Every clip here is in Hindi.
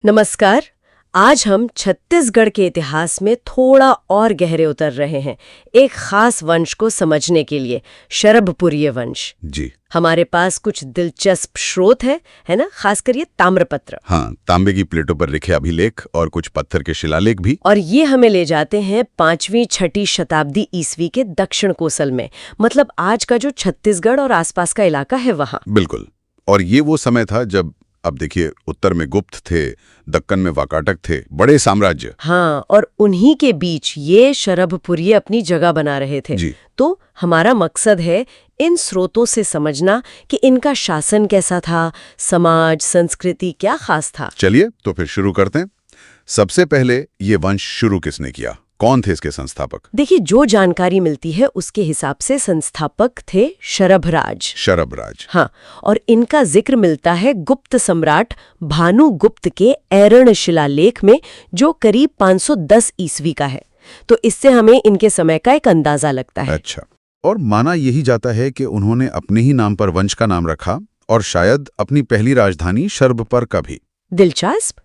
नमस्कार। आज हम छत्तीसगढ़ के इतिहास में थोड़ा और गहरे उतर रहे हैं, एक खास वंश को समझने के लिए, शरभपुरीय वंश। जी हमारे पास कुछ दिलचस्प स्रोत है ना, खासकर ये ताम्रपत्र। हाँ, तांबे की प्लेटों पर लिखे अभिलेख और कुछ पत्थर के शिलालेख भी। और ये हमें ले जाते हैं 5वीं-6ठी शताब्दी ईस्वी के दक्षिण कोसल में, मतलब आज का जो छत्तीसगढ़ और आसपास का इलाका है वहाँ। बिल्कुल। और ये वो समय था जब, अब देखिए, उत्तर में गुप्त थे, दक्कन में वाकाटक थे, बड़े साम्राज्य। हाँ, और उन्हीं के बीच ये शरभपुरी अपनी जगह बना रहे थे। जी। तो हमारा मकसद है इन स्रोतों से समझना कि इनका शासन कैसा था, समाज, संस्कृति क्या खास था। चलिए तो फिर शुरू करते हैं। सबसे पहले ये वंश शुरू किसने किया? कौन थे इसके संस्थापक? देखिए, जो जानकारी मिलती है उसके हिसाब से संस्थापक थे शरभराज। शरभराज। हाँ, और इनका जिक्र मिलता है गुप्त सम्राट भानुगुप्त के ऐरण शिलालेख में, जो करीब 510 ईस्वी का है। तो इससे हमें इनके समय का एक अंदाजा लगता है। अच्छा। और माना यही जाता है कि उन्होंने अपने ही नाम पर वंश का नाम रखा, और शायद अपनी पहली राजधानी शरभपर का भी। दिलचस्प।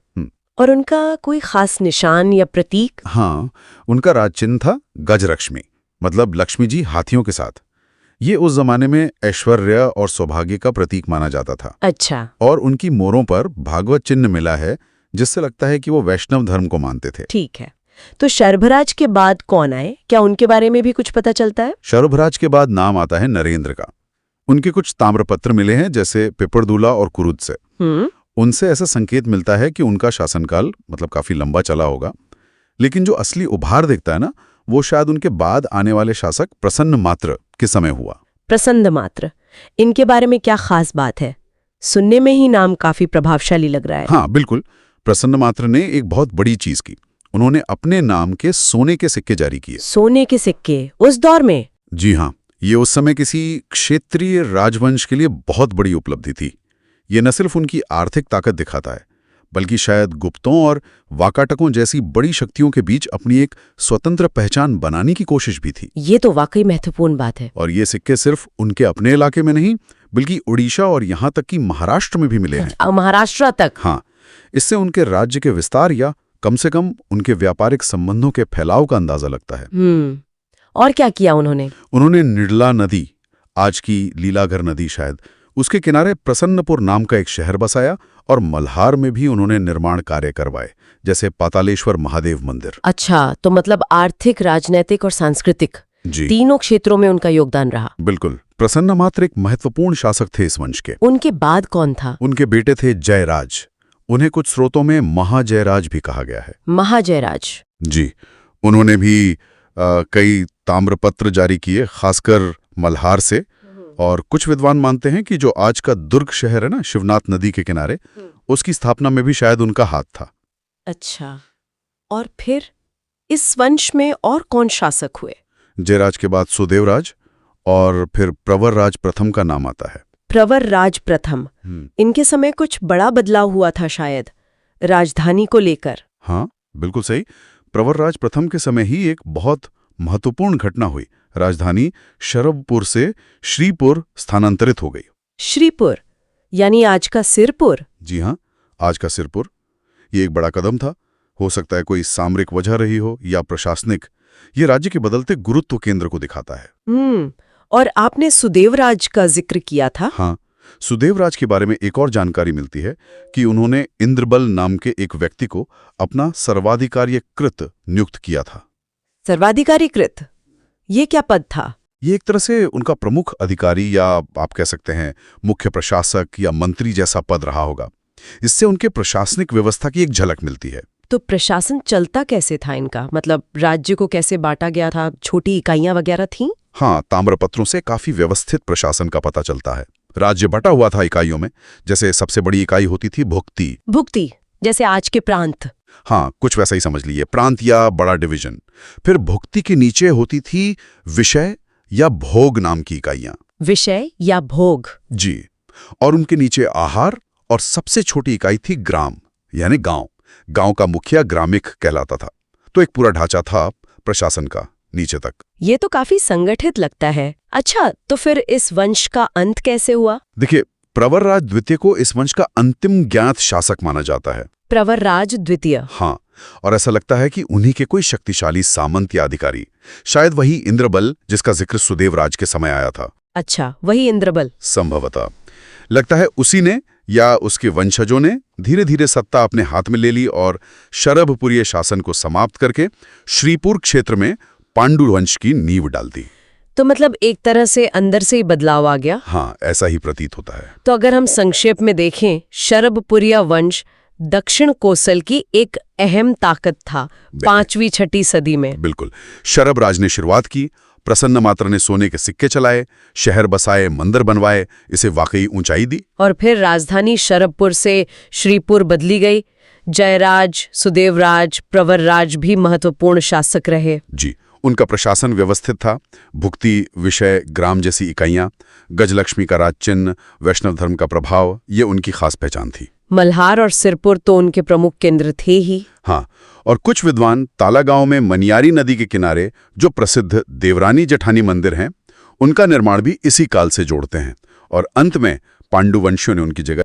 और उनका कोई खास निशान या प्रतीक? हाँ, उनका राजचिन्ह था गजलक्ष्मी, मतलब लक्ष्मी जी हाथियों के साथ। ये उस जमाने में ऐश्वर्य और सौभाग्य का प्रतीक माना जाता था। अच्छा। और उनकी मोरों पर भागवत चिन्ह मिला है, जिससे लगता है कि वो वैष्णव धर्म को मानते थे। ठीक है। तो शरभराज के बाद कौन आए? क्या उनके बारे में भी कुछ पता चलता है? शरभराज के बाद नाम आता है नरेंद्र का। उनके कुछ ताम्रपत्र मिले हैं, जैसे पिपरदूला और कुरुद से। उनसे ऐसा संकेत मिलता है कि उनका शासनकाल मतलब काफी लंबा चला होगा। लेकिन जो असली उभार दिखता है ना, वो शायद उनके बाद आने वाले शासक प्रसन्न मात्र के समय हुआ। प्रसन्न मात्र, इनके बारे में क्या खास बात है? सुनने में ही नाम काफी प्रभावशाली लग रहा है। हाँ बिल्कुल। प्रसन्न मात्र ने एक बहुत बड़ी चीज की। उन्होंने अपने नाम के सोने के सिक्के जारी किए। सोने के सिक्के उस दौर में? जी हाँ, ये उस समय किसी क्षेत्रीय राजवंश के लिए बहुत बड़ी उपलब्धि थी। ये न सिर्फ उनकी आर्थिक ताकत दिखाता है, बल्कि शायद गुप्तों और वाकाटकों जैसी बड़ी शक्तियों के बीच अपनी एक स्वतंत्र पहचान बनाने की कोशिश भी थी। ये तो वाकई महत्वपूर्ण बात है। और ये सिक्के सिर्फ उनके अपने इलाके में नहीं, बल्कि उड़ीसा और यहाँ तक कि महाराष्ट्र में भी मिले हैं। महाराष्ट्र तक? हाँ। इससे उनके राज्य के विस्तार या कम से कम उनके व्यापारिक संबंधों के फैलाव का अंदाजा लगता है। और क्या किया उन्होंने? उन्होंने निडला नदी, आज की लीलाघर नदी शायद, उसके किनारे प्रसन्नपुर नाम का एक शहर बसाया, और मल्हार में भी उन्होंने निर्माण कार्य करवाए, जैसे पातालेश्वर महादेव मंदिर। अच्छा, तो मतलब आर्थिक, राजनैतिक और सांस्कृतिक जी, तीनों क्षेत्रों में उनका योगदान रहा। बिल्कुल। प्रसन्न मात्र एक महत्वपूर्ण शासक थे इस वंश के। उनके बाद कौन था? उनके बेटे थे जयराज। उन्हें कुछ स्रोतों में महाजयराज भी कहा गया है। महाजयराज। जी। उन्होंने भी कई ताम्रपत्र जारी किए, खासकर मल्हार से। और कुछ विद्वान मानते हैं कि जो आज का दुर्ग शहर है ना, शिवनाथ नदी के किनारे, उसकी स्थापना में भी शायद उनका हाथ था। अच्छा, और फिर इस वंश में और कौन शासक हुए? जयराज के बाद सुदेवराज, और फिर प्रवरराज प्रथम का नाम आता है। प्रवरराज प्रथम। इनके समय कुछ बड़ा बदलाव हुआ था शायद, राजधानी को लेकर। हाँ बिल्कुल सही। प्रवरराज प्रथम के समय ही एक बहुत महत्वपूर्ण घटना हुई। राजधानी शरभपुर से श्रीपुर स्थानांतरित हो गई। श्रीपुर यानी आज का सिरपुर? जी हाँ, आज का सिरपुर। ये एक बड़ा कदम था। हो सकता है कोई सामरिक वजह रही हो या प्रशासनिक। ये राज्य के बदलते गुरुत्व केंद्र को दिखाता है। और आपने सुदेवराज का जिक्र किया था। हाँ, सुदेवराज के बारे में एक और जानकारी मिलती है कि उन्होंने इंद्रबल नाम के एक व्यक्ति को अपना सर्वाधिकारीकृत नियुक्त किया था। सर्वाधिकारीकृत, ये क्या पद था? ये एक तरह से उनका प्रमुख अधिकारी, या आप कह सकते हैं मुख्य प्रशासक या मंत्री जैसा पद रहा होगा। इससे उनके प्रशासनिक व्यवस्था की एक झलक मिलती है। तो प्रशासन चलता कैसे था इनका? मतलब राज्य को कैसे बांटा गया था? छोटी इकाइयां वगैरह थीं? हाँ, ताम्रपत्रों से काफी व्यवस्थित प्रशासन का पता चलता है। राज्य बटा हुआ था इकाइयों में। जैसे सबसे बड़ी इकाई होती थी भुक्ति। भुक्ति जैसे आज के प्रांत? हाँ, कुछ वैसा ही समझ लीजिए, प्रांत या बड़ा डिवीजन। फिर भुक्ति के नीचे होती थी विषय या भोग नाम की इकाइयां। विषय या भोग? जी। और उनके नीचे आहार, और सबसे छोटी इकाई थी ग्राम यानी गांव। गांव का मुखिया ग्रामिक कहलाता था। तो एक पूरा ढांचा था प्रशासन का नीचे तक। ये तो काफी संगठित लगता है। अच्छा, तो फिर इस वंश का अंत कैसे हुआ? देखिए, प्रवरराज द्वितीय को इस वंश का अंतिम ज्ञात शासक माना जाता है। प्रवरराज द्वितीय। हाँ, और ऐसा लगता है कि उन्हीं के कोई शक्तिशाली सामंत या अधिकारी, शायद वही इंद्रबल जिसका जिक्र सुदेवराज के समय आया था। अच्छा, वही इंद्रबल। संभवतः लगता है उसी ने या उसके वंशजों ने धीरे धीरे सत्ता अपने हाथ में ले ली और शरभपुरीय शासन को समाप्त करके श्रीपुर क्षेत्र में पांडु वंश की नींव डाल दी। तो मतलब एक तरह से अंदर से ही बदलाव आ गया। हाँ, ऐसा ही प्रतीत होता है। तो अगर हम संक्षेप में देखें, शरभपुरिया वंश दक्षिण कोसल की एक अहम ताकत था 5वीं-6वीं सदी में। बिल्कुल। शरभराज ने शुरुआत की, प्रसन्नमात्र ने सोने के सिक्के चलाए, शहर बसाए, मंदिर बनवाए, इसे वाकई ऊंचाई दी। और फिर राजधानी शरभपुर से श्रीपुर बदली गई। जयराज, सुदेवराज, प्रवरराज भी महत्वपूर्ण शासक रहे। जी, उनका प्रशासन व्यवस्थित था। भुक्ति, विषय, ग्राम जैसी इकाइयां, गजलक्ष्मी का राज चिन्ह, वैष्णव धर्म का प्रभाव, ये उनकी खास पहचान थी। मल्हार और सिरपुर तो उनके प्रमुख केंद्र थे ही। हाँ, और कुछ विद्वान ताला गांव में मनियारी नदी के किनारे जो प्रसिद्ध देवरानी जेठानी मंदिर हैं, उनका निर्माण भी इसी काल से जोड़ते हैं। और अंत में पांडु वंशियों ने उनकी जगह